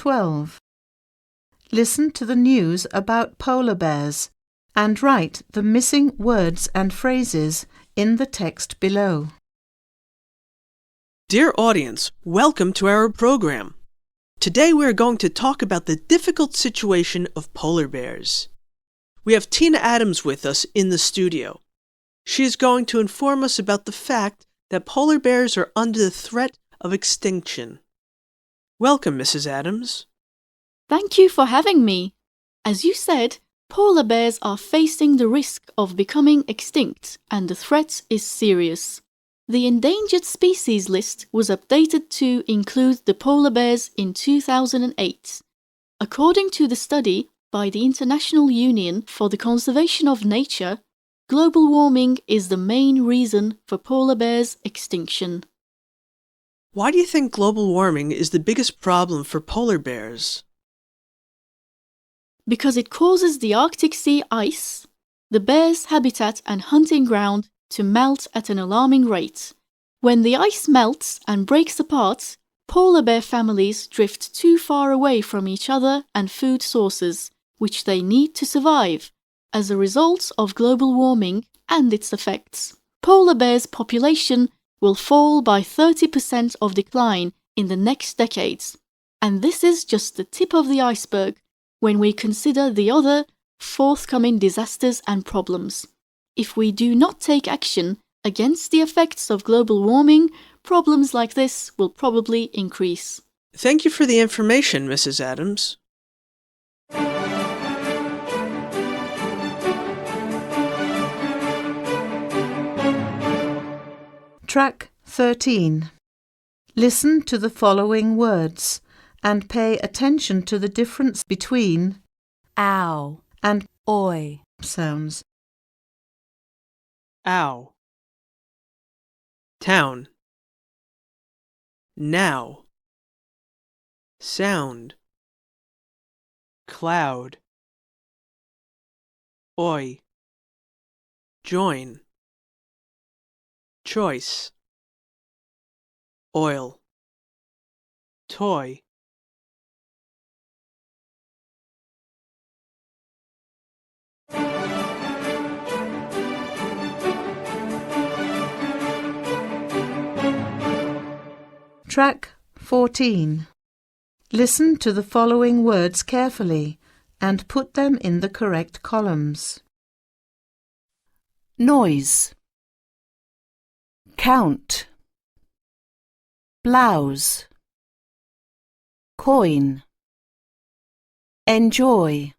12. Listen to the news about polar bears and write the missing words and phrases in the text below. Dear audience, welcome to our program. Today we are going to talk about the difficult situation of polar bears. We have Tina Adams with us in the studio. She is going to inform us about the fact that polar bears are under the threat of extinction. Welcome, Mrs. Adams. Thank you for having me. As you said, polar bears are facing the risk of becoming extinct, and the threat is serious. The endangered species list was updated to include the polar bears in 2008. According to the study by the International Union for the Conservation of Nature, global warming is the main reason for polar bears' extinction. Why do you think global warming is the biggest problem for polar bears? Because it causes the Arctic Sea ice, the bear's habitat and hunting ground, to melt at an alarming rate. When the ice melts and breaks apart, polar bear families drift too far away from each other and food sources, which they need to survive. As a result of global warming and its effects, polar bears' population will fall by 30% of decline in the next decades. And this is just the tip of the iceberg when we consider the other forthcoming disasters and problems. If we do not take action against the effects of global warming, problems like this will probably increase. Thank you for the information, Mrs. Adams. Track 13. Listen to the following words and pay attention to the difference between ow and oi sounds. Ow. Town. Now. Sound. Cloud. Oi. Join. Choice. Oil. Toy. Track 14. Listen to the following words carefully and put them in the correct columns. Noise, count, blouse, coin, enjoy,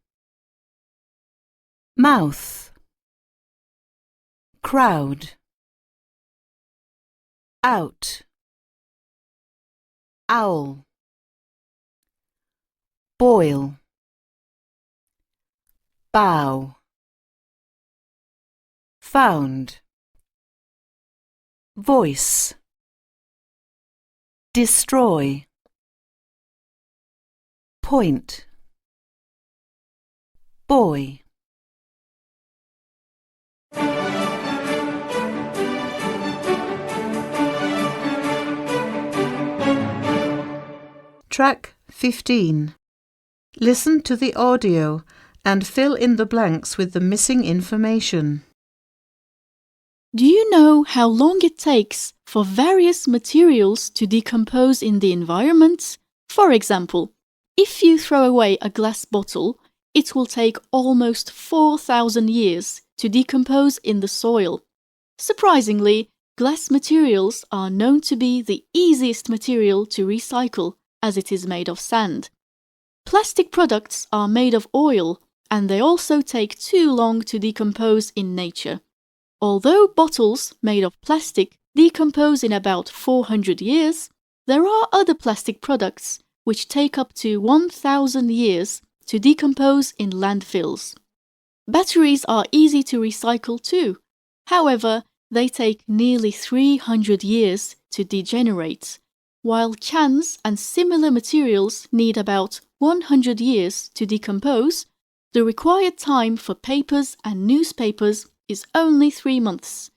mouth, crowd, out, owl, boil, bow, found, voice, destroy, point, boy. Track 15. Listen to the audio and fill in the blanks with the missing information. Do you know how long it takes for various materials to decompose in the environment? For example, if you throw away a glass bottle, it will take almost 4,000 years to decompose in the soil. Surprisingly, glass materials are known to be the easiest material to recycle, as it is made of sand. Plastic products are made of oil, and they also take too long to decompose in nature. Although bottles made of plastic decompose in about 400 years, there are other plastic products which take up to 1,000 years to decompose in landfills. Batteries are easy to recycle too. However, they take nearly 300 years to degenerate, while cans and similar materials need about 100 years to decompose. The required time for papers and newspapers is only 3 months.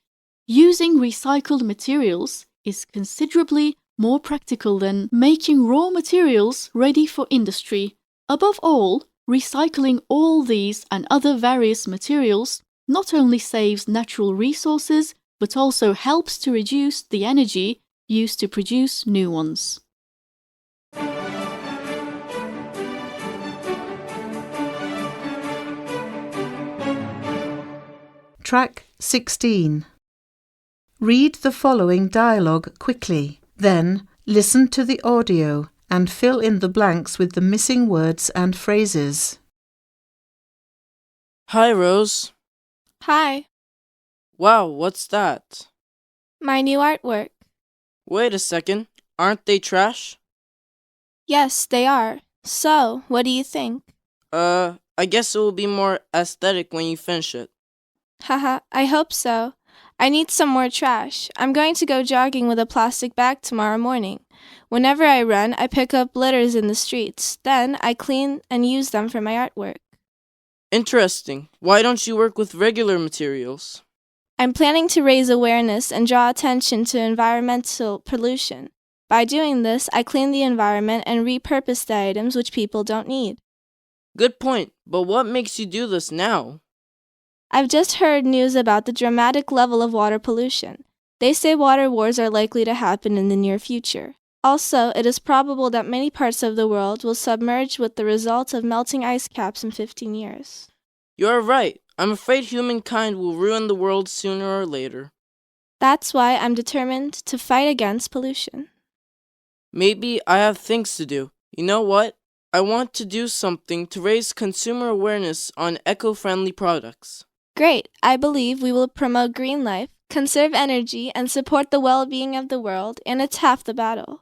Using recycled materials is considerably more practical than making raw materials ready for industry. Above all, recycling all these and other various materials not only saves natural resources, but also helps to reduce the energy used to produce new ones. Track 16. Read the following dialogue quickly. Then, listen to the audio and fill in the blanks with the missing words and phrases. Hi, Rose. Hi, Wow, what's that? my new artwork. Wait a second. Aren't they trash? Yes, they are. So, what do you think? I guess it will be more aesthetic when you finish it. Haha, I hope so. I need some more trash. I'm going to go jogging with a plastic bag tomorrow morning. Whenever I run, I pick up litters in the streets. Then, I clean and use them for my artwork. Interesting. Why don't you work with regular materials? I'm planning to raise awareness and draw attention to environmental pollution. By doing this, I clean the environment and repurpose the items which people don't need. Good point. But what makes you do this now? I've just heard news about the dramatic level of water pollution. They say water wars are likely to happen in the near future. Also, it is probable that many parts of the world will submerge with the result of melting ice caps in 15 years. You're right. I'm afraid humankind will ruin the world sooner or later. That's why I'm determined to fight against pollution. Maybe I have things to do. You know what? I want to do something to raise consumer awareness on eco-friendly products. Great! I believe we will promote green life, conserve energy, and support the well-being of the world, and it's half the battle.